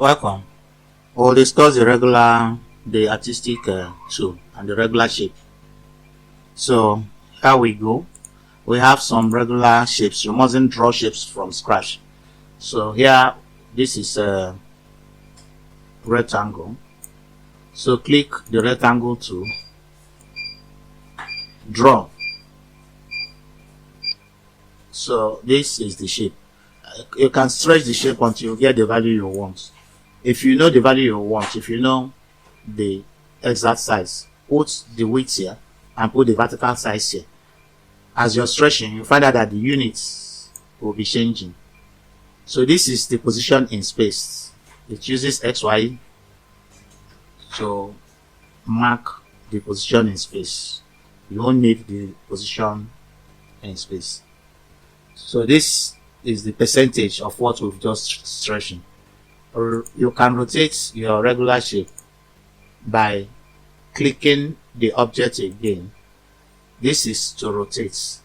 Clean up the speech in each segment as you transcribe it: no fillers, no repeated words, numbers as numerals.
Welcome. We'll discuss the artistic tool and the regular shape. So here we go. We have some regular shapes. You mustn't draw shapes from scratch. So here, this is a rectangle. So click the rectangle tool, draw. So this is the shape. You can stretch the shape until you get the value you want. If you know the value you want, if you know the exact size, put the width here and put the vertical size here. As you're stretching, you find out that the units will be changing. So this is the position in space. It uses XY to mark the position in space. You won't need the position in space. So this is the percentage of what we've just stretching. Or you can rotate your regular shape by clicking the object again. This is to rotate.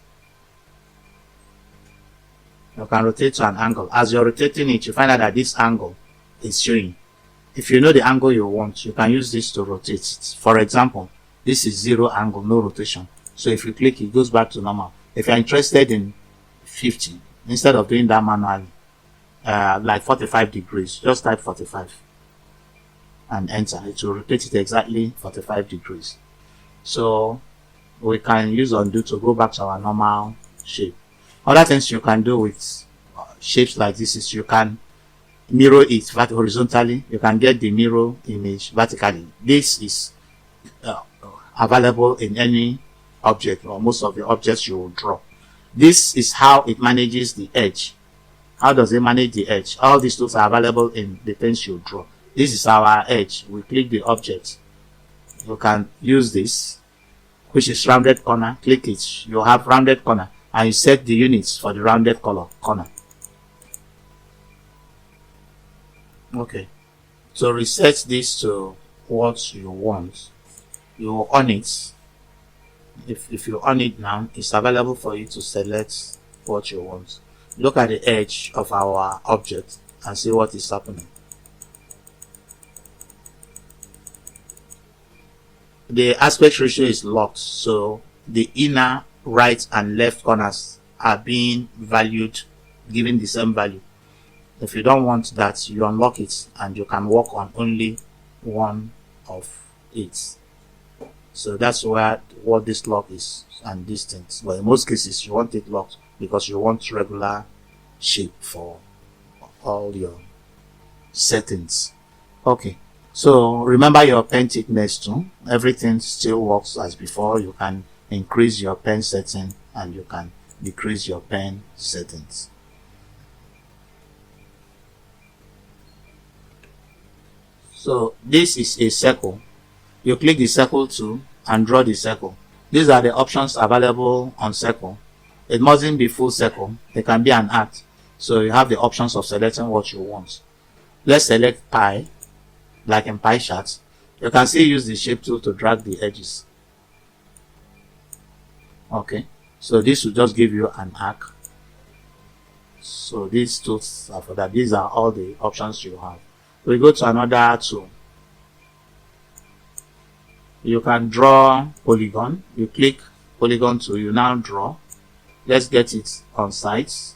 You can rotate to an angle. As you're rotating it, you find out that this angle is showing. If you know the angle you want, you can use this to rotate it. For example, this is 0 angle, no rotation. So if you click, it goes back to normal. If you're interested in 50, instead of doing that manually, like 45 degrees, just type 45 and enter. It will rotate it exactly 45 degrees. So we can use undo to go back to our normal shape. Other things you can do with shapes like this is you can mirror it horizontally. You can get the mirror image vertically. This is available in any object or most of the objects you will draw. This is how it manages the edge. How does it manage the edge? All these tools are available in the things you draw. This is our edge. We click the object. You can use this, which is rounded corner. Click it. You have rounded corner, and you set the units for the rounded corner. Okay. So reset this to what you want. You on it. If you on it now, it's available for you to select what you want. Look at the edge of our object and see what is happening. The aspect ratio is locked, so the inner right and left corners are being valued, given the same value. If you don't want that, you unlock it and you can work on only one of it. So that's what this lock is and distance. But in most cases, you want it locked because you want regular shape for all your settings. Okay, so remember your pen thickness too. Everything still works as before. You can increase your pen setting and you can decrease your pen settings. So this is a circle. You click the circle tool and draw the circle. These are the options available on circle. It mustn't be full circle. It can be an arc. So you have the options of selecting what you want. Let's select pie, like in pie chart. You can still use the shape tool to drag the edges. Okay, so this will just give you an arc. So these tools are for that. These are all the options you have. We go to another tool. You can draw polygon. You click polygon tool, you now draw. Let's get it on sites.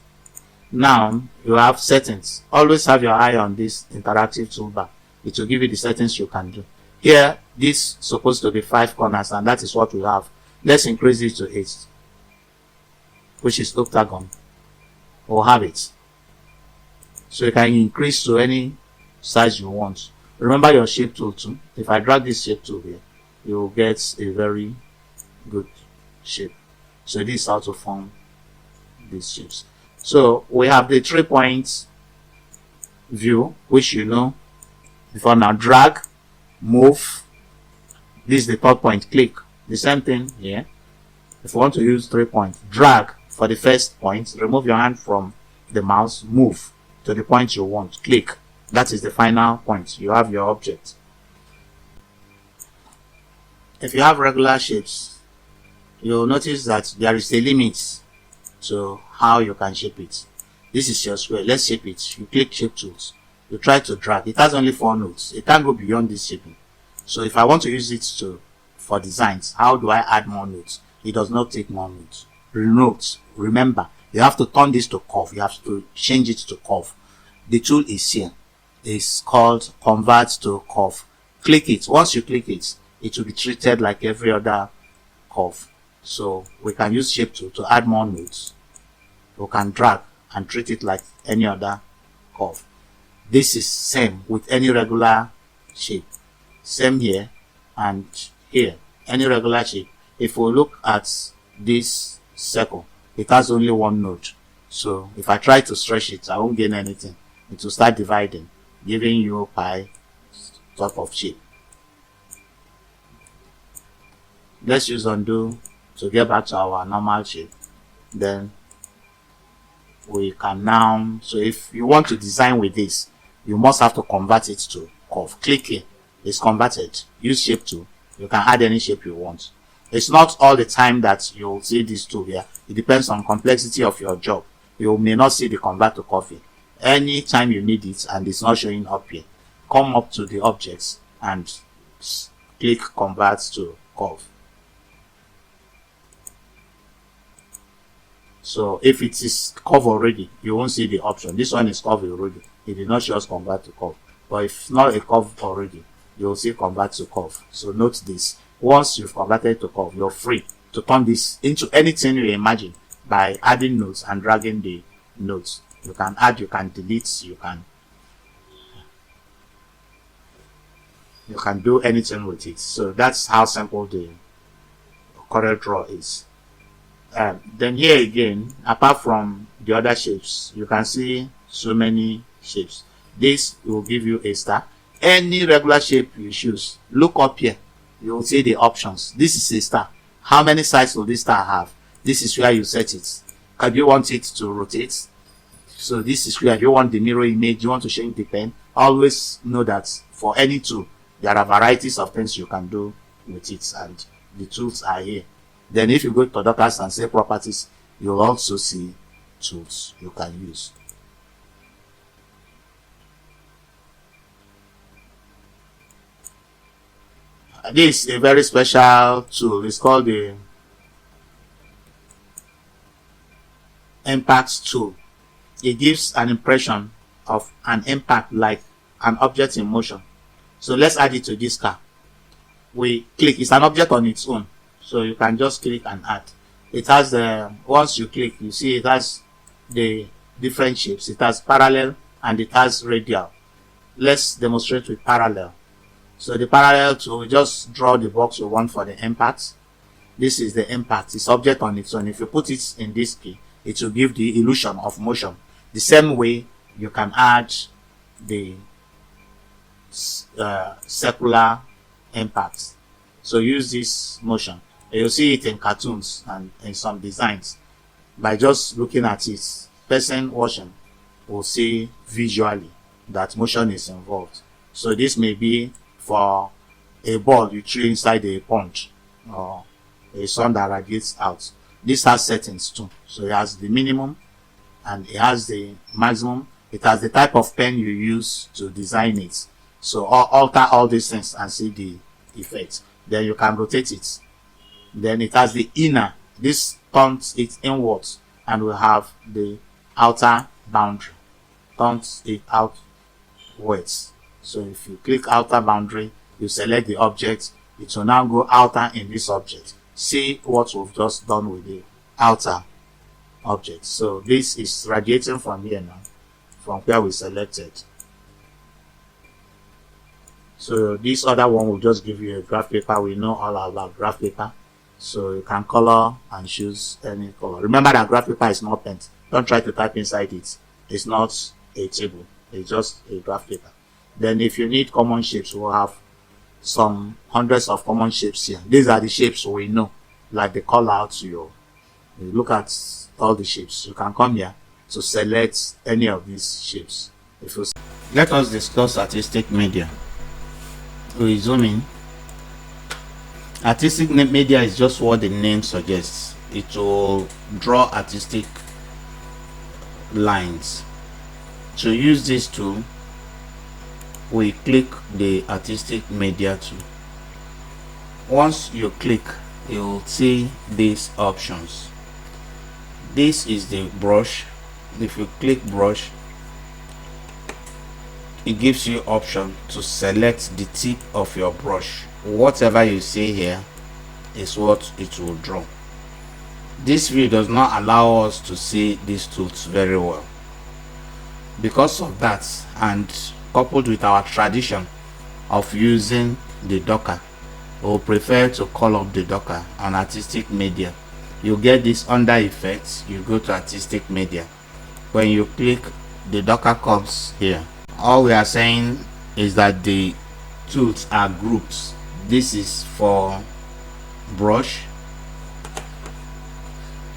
Now you have settings. Always have your eye on this interactive toolbar. It will give you the settings you can do. Here, this is supposed to be 5 corners, and that is what we have. Let's increase it to 8, which is octagon. We'll have it. So you can increase to any size you want. Remember your shape tool too. If I drag this shape tool here, you will get a very good shape. So this is how to form these shapes. So we have the 3-point view, which you know before. Now drag, move. This is the 3rd point. Click. The same thing here. If you want to use 3 points, drag for the first point, remove your hand from the mouse, move to the point you want. Click. That is the final point. You have your object. If you have regular shapes, you'll notice that there is a limit to how you can shape it. This is your square. Let's shape it. You click shape tools. you try to drag. It has only 4 nodes. It can't go beyond this shaping. So if I want to use it for designs, how do I add more nodes? It does not take more nodes. Nodes, remember, you have to turn this to curve. You have to change it to curve. The tool is here. It's called Convert to Curve. Click it. Once you click it, it will be treated like every other curve. So we can use Shape Tool to add more nodes. We can drag and treat it like any other curve. This is same with any regular shape. Same here and here. Any regular shape. If we look at this circle, it has only 1 node. So if I try to stretch it, I won't gain anything. It will start dividing, giving you pi type of shape. Let's use undo to get back to our normal shape. Then we can now, so if you want to design with this, you must have to convert it to curve. Click here, it's converted. Use Shape Tool. You can add any shape you want. It's not all the time that you'll see this tool here. It depends on complexity of your job. You may not see the convert to curve here. Anytime you need it and it's not showing up here, come up to the objects and click convert to curve. So if it is curve already, you won't see the option. This one is curve already. It did not show us convert to curve. But if not a curve already, you'll see convert to curve. So note this. Once you've converted to curve, you're free to turn this into anything you imagine by adding nodes and dragging the nodes. You can add, you can delete, you can do anything with it. So that's how simple the CorelDraw is. Then here again, apart from the other shapes, you can see so many shapes. This will give you a star. Any regular shape you choose, look up here, you will see the options. This is a star. How many sides will this star have? This is where you set it. If you want it to rotate, so this is where, if you want the mirror image, you want to change the pen, always know that for any tool, there are varieties of things you can do with it, and the tools are here. Then if you go to Dockers and say properties, you'll also see tools you can use. This is a very special tool. It's called the impact tool. It gives an impression of an impact like an object in motion. So let's add it to this car. We click, it's an object on its own. So you can just click and add. It has the, once you click, you see it has the different shapes. It has parallel and it has radial. Let's demonstrate with parallel. So the parallel tool, just draw the box you want for the impact. This is the impact. It's object on its own. If you put it in this key, it will give the illusion of motion. The same way you can add the circular impact. So use this motion. You'll see it in cartoons and in some designs. By just looking at it, person watching will see visually that motion is involved. So this may be for a ball you throw inside a pond or a sun that radiates out. This has settings too. So it has the minimum and it has the maximum. It has the type of pen you use to design it. So alter all these things and see the effect. Then you can rotate it. Then it has the inner. This turns it inwards and will have the outer boundary. Turns it outwards. So if you click outer boundary, you select the object, it will now go outer in this object. See what we've just done with the outer object. So this is radiating from here now, from where we selected. So this other one will just give you a graph paper. We know all about graph paper. So you can color and choose any color. Remember that graph paper is not pens. Don't try to type inside it. It's not a table. It's just a graph paper. Then if you need common shapes, we'll have some hundreds of common shapes here. These are the shapes we know, like the call out you look at all the shapes. You can come here to select any of these shapes. Let us discuss artistic media. We zoom in. Artistic media is just what the name suggests. It will draw artistic lines. To use this tool, we click the artistic media tool. Once you click, you'll see these options. This is the brush. If you click brush, it gives you option to select the tip of your brush. Whatever you see here is what it will draw. This view does not allow us to see these tools very well. Because of that, and coupled with our tradition of using the Docker, we prefer to call up the Docker on artistic media. You get this under effects, you go to artistic media. When you click, the Docker comes here. All we are saying is that the tools are groups. This is for brush.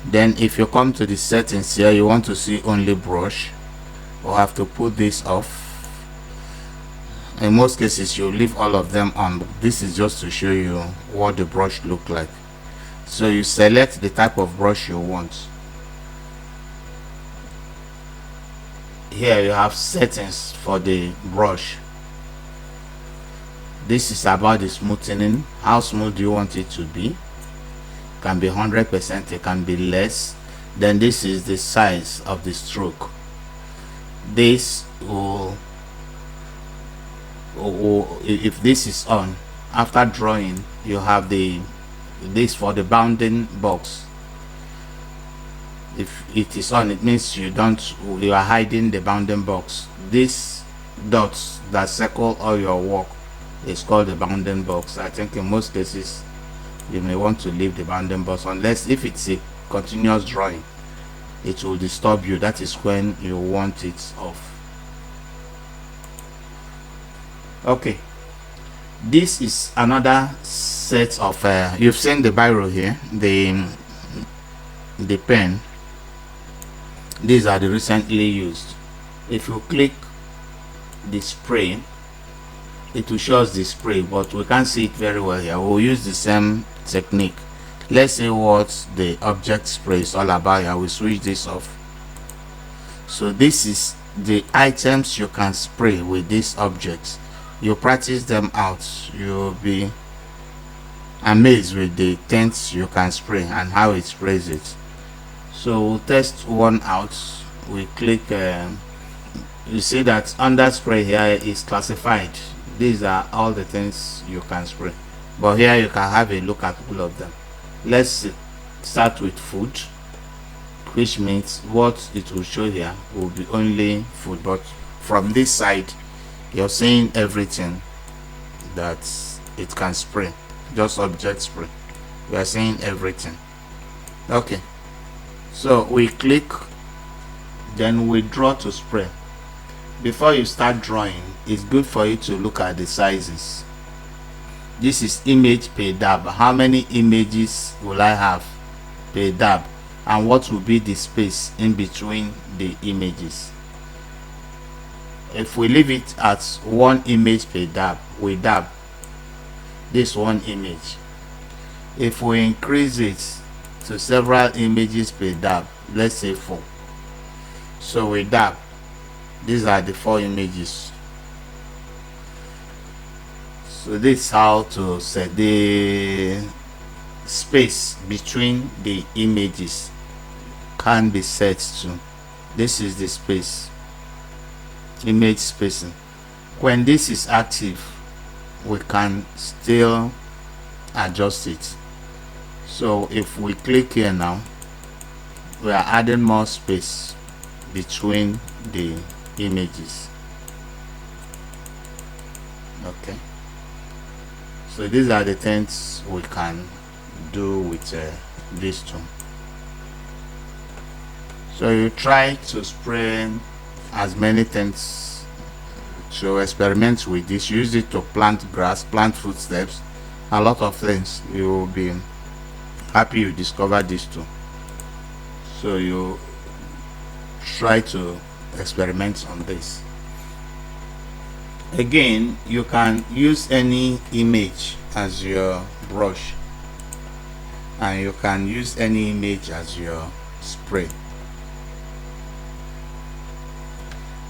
Then if you come to the settings here, you want to see only brush, we'll have to put this off. In most cases you leave all of them on. This is just to show you what the brush look like. So you select the type of brush you want. Here you have settings for the brush. This is about the smoothing. How smooth do you want it to be? It can be 100%, it can be less. Then this is the size of the stroke. This will, if this is on, after drawing, you have this for the bounding box. If it is on, it means you are hiding the bounding box. These dots that circle all your work is called the bounding box. I think in most cases you may want to leave the bounding box, unless if it's a continuous drawing, it will disturb you. That is when you want it off. Okay, this is another set of you've seen the biro here, the pen. These are the recently used. If you click the spray, it will show us the spray, but we can't see it very well here. We'll use the same technique. Let's see what the object spray is all about. I will switch this off. So this is the items you can spray with these objects. You practice them out, you'll be amazed with the tints you can spray and how it sprays it. So we'll test one out. We click, you see that under spray here is classified. These are all the things you can spray, but here you can have a look at all of them. Let's start with food, which means what it will show here will be only food, but from this side you're seeing everything that it can spray. Just object spray, we are seeing everything. Okay, so we click, then we draw to spray. Before you start drawing, it's good for you to look at the sizes. This is image per dab. How many images will I have per dab, and what will be the space in between the images? If we leave it at 1 image per dab, we dab this 1 image. If we increase it to several images per dab, let's say 4, so we dab. These are the 4 images. So this is how to set the space between the images. Can be set to, this is the space, image spacing. When this is active, we can still adjust it. So if we click here now, we are adding more space between the images. Okay, so these are the things we can do with this tool. So you try to spray as many things, to experiment with this. Use it to plant grass, plant footsteps, a lot of things. You will be happy you discovered this tool. So you try to experiment on this. Again, you can use any image as your brush, and you can use any image as your spray.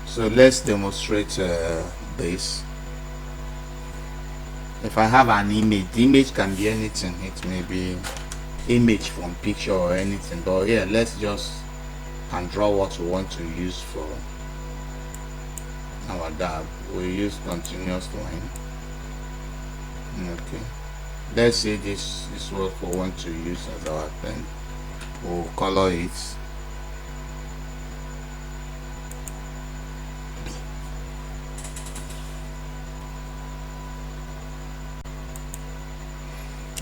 So let's demonstrate this. If I have an image, the image can be anything. It may be image from picture or anything, but here let's just and draw what we want to use for our dab. We use continuous line. Okay, let's say this is what we want to use as our pen. We'll color it.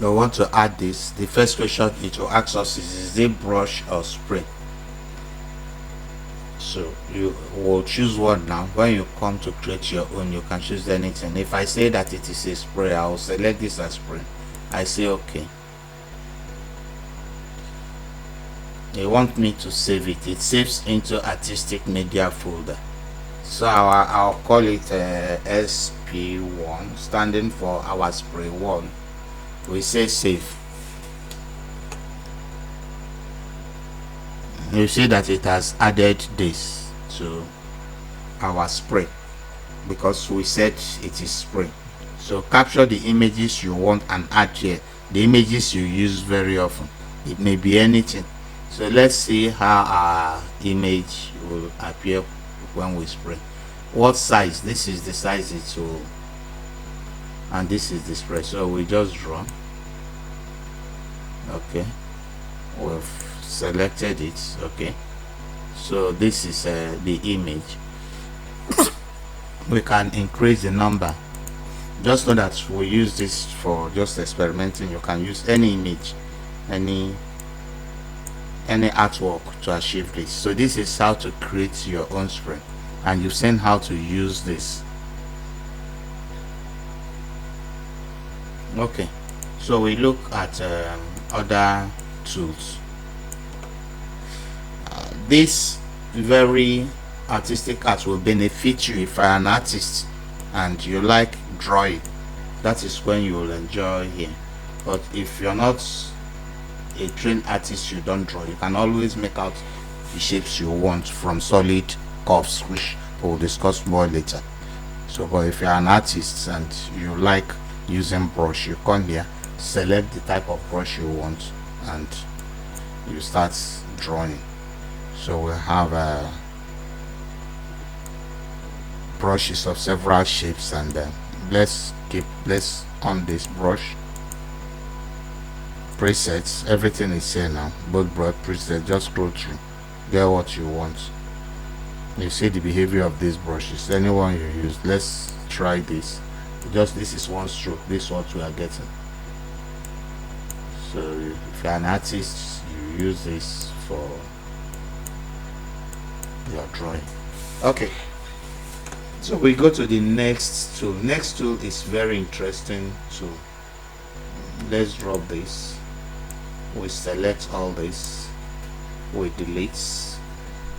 We want to add this. The first question it will ask us is it brush or spray? So you will choose one now. When you come to create your own, you can choose anything. If I say that it is a spray, I will select this as spray. I say okay. They want me to save it. It saves into artistic media folder. So I'll call it SP1, standing for our spray one. We say save. You see that it has added this to our spray because we said it is spray. So capture the images you want and add here the images you use very often. It may be anything. So let's see how our image will appear when we spray. What size? This is the size it will, and this is the spray. So we just draw. Okay, we've selected it. Okay, so this is the image. We can increase the number. Just know that we use this for just experimenting. You can use any image, any artwork to achieve this. So this is how to create your own spray, and you've seen how to use this. Okay, so we look at other tools. This very artistic art will benefit you if you're an artist and you like drawing. That is when you will enjoy here. But if you're not a trained artist, you don't draw, you can always make out the shapes you want from solid curves, which we'll discuss more later. So but if you're an artist and you like using brush, you come here, select the type of brush you want, and you start drawing. So we have brushes of several shapes, and let's on this brush presets. Everything is here now, both brush presets. Just scroll through, get what you want. You see the behavior of these brushes, anyone you use. Let's try this. Just this is one stroke, this is what we are getting. So if you're an artist, you use this for your drawing. Okay, so we go to the next tool. Next tool is very interesting tool. Let's drop this. We select all this, we delete,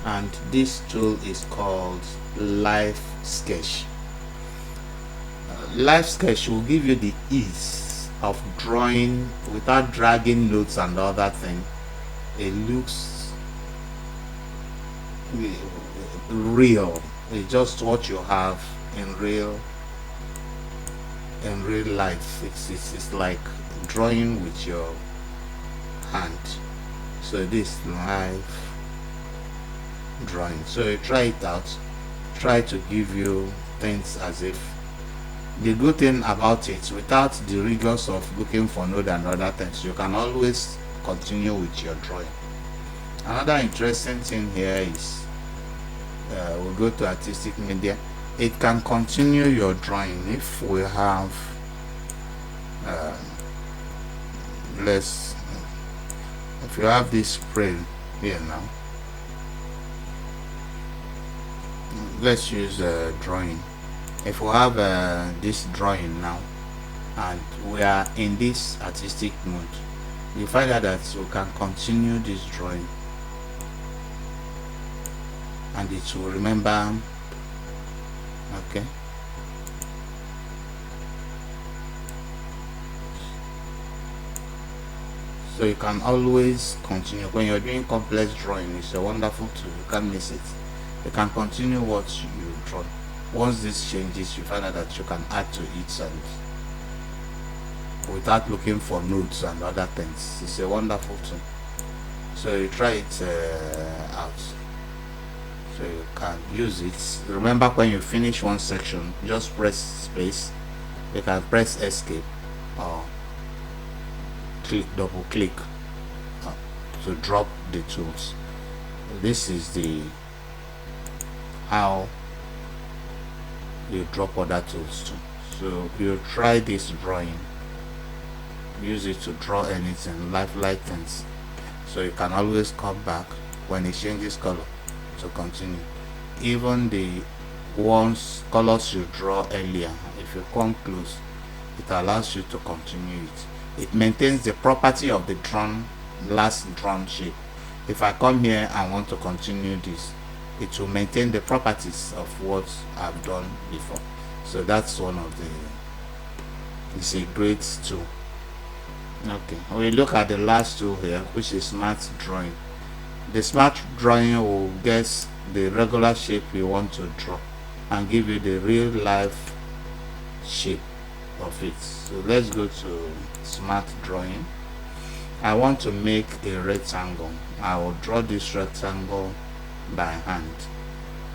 and this tool is called Live Sketch. Live Sketch will give you the ease of drawing without dragging notes and other thing. It looks real. It's just what you have in real life. It's like drawing with your hand. So this live drawing. So you try it out, try to give you things as if. The good thing about it, without the rigors of looking for note and other things, you can always continue with your drawing. Another interesting thing here is we'll go to artistic media. It can continue your drawing. If we have if you have this spray here now, let's use drawing. If we have this drawing now and we are in this artistic mode, you find out that we can continue this drawing and it will remember. Okay, so you can always continue when you're doing complex drawing. It's a wonderful tool, you can't miss it. You can continue what you draw. Once this changes, you find out that you can add to it and without looking for nodes and other things. It's a wonderful tool. So you try it out. So you can use it. Remember, when you finish one section, just press space. You can press escape or double click to drop the tools. This is the how you drop other tools too. So you try this drawing, use it to draw anything, lifelike things. So you can always come back when it changes color to continue. Even the colors you draw earlier, if you come close, it allows you to continue it. It maintains the property of the last drawn shape. If I come here and want to continue this, it will maintain the properties of what I've done before. So that's one of the, it's a great tool. Okay, we look at the last tool here, which is smart drawing. The smart drawing will guess the regular shape you want to draw and give you the real life shape of it. So let's go to smart drawing. I want to make a rectangle. I will draw this rectangle by hand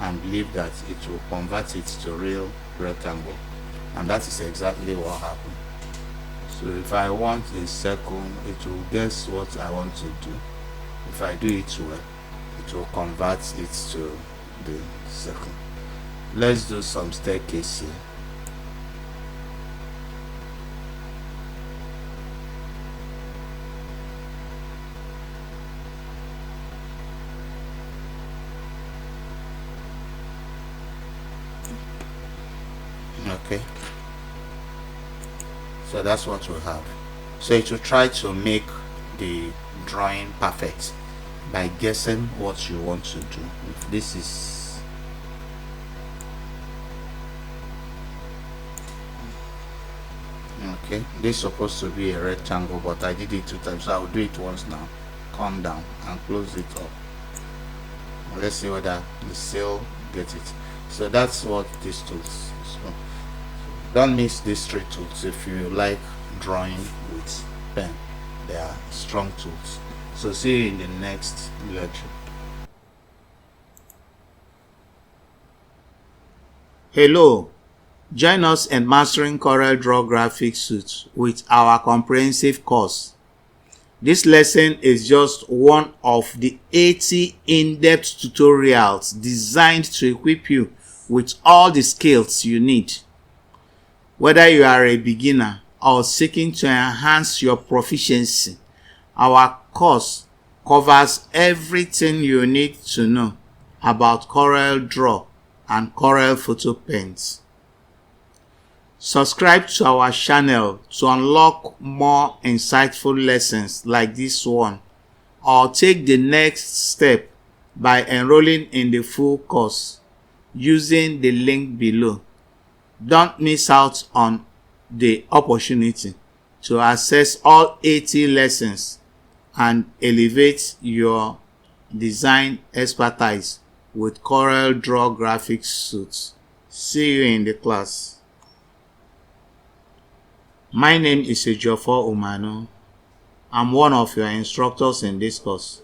and believe that it will convert it to real rectangle, and that is exactly what happened. So if I want a circle, it will guess what I want to do. If I do it well, it will convert it to the circle. Let's do some staircase here. Okay, so that's what we have. So it will try to make the drawing perfect by guessing what you want to do. If this is okay, this is supposed to be a rectangle, but I did it 2 times, so I'll do it once now. Come down and close it up. Let's see whether the seal gets it. So that's what this tool is. So don't miss these 3 tools if you like drawing with pen. They are strong tools. So see you in the next lecture. Hello, join us in mastering CorelDraw Graphics Suite with our comprehensive course. This lesson is just one of the 80 in-depth tutorials designed to equip you with all the skills you need. Whether you are a beginner or seeking to enhance your proficiency, our course covers everything you need to know about CorelDraw and Corel Photo Paint. Subscribe to our channel to unlock more insightful lessons like this one, or take the next step by enrolling in the full course using the link below. Don't miss out on the opportunity to access all 80 lessons and elevate your design expertise with CorelDraw Graphics Suite. See you in the class. My name is Ejiofor Umanu. I'm one of your instructors in this course.